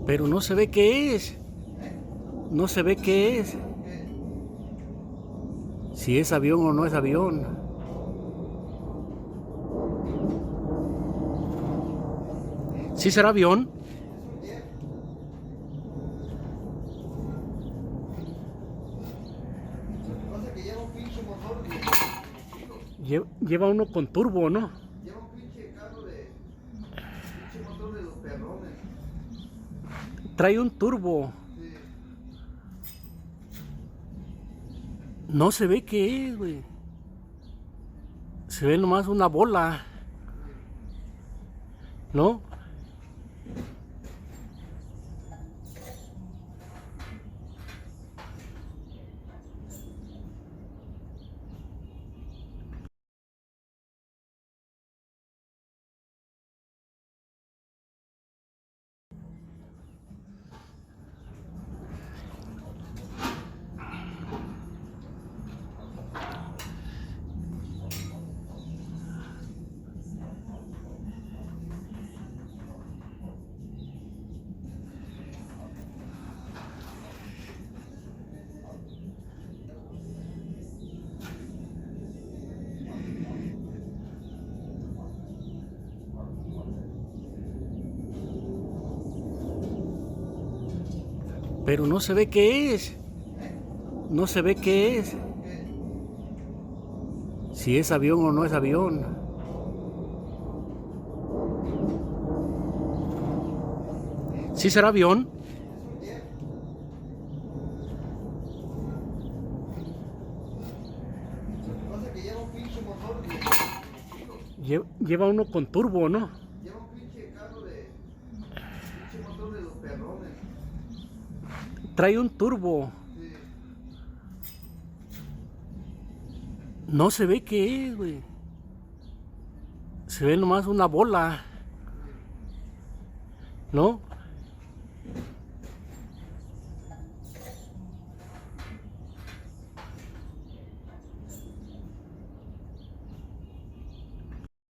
Pero no se ve qué es. No se ve qué es. Si es avión o no es avión. ¿Sí será avión? Pasa que lleva un pinche motor Lleva uno con turbo, ¿no? lleva un pinche carro pinche motor de los perrones. Trae un turbo. Sí. No se ve qué es, güey. Se ve nomás una bola, ¿no? Pero no se ve qué es. No se ve qué es. Si es avión o no es avión. ¿Sí será avión? Pasa que lleva un pinche motor Lleva uno con turbo, ¿no? lleva un pinche carro pinche motor de los perrones. Trae un turbo. Sí. No se ve qué es, güey. Se ve nomás una bola, ¿no?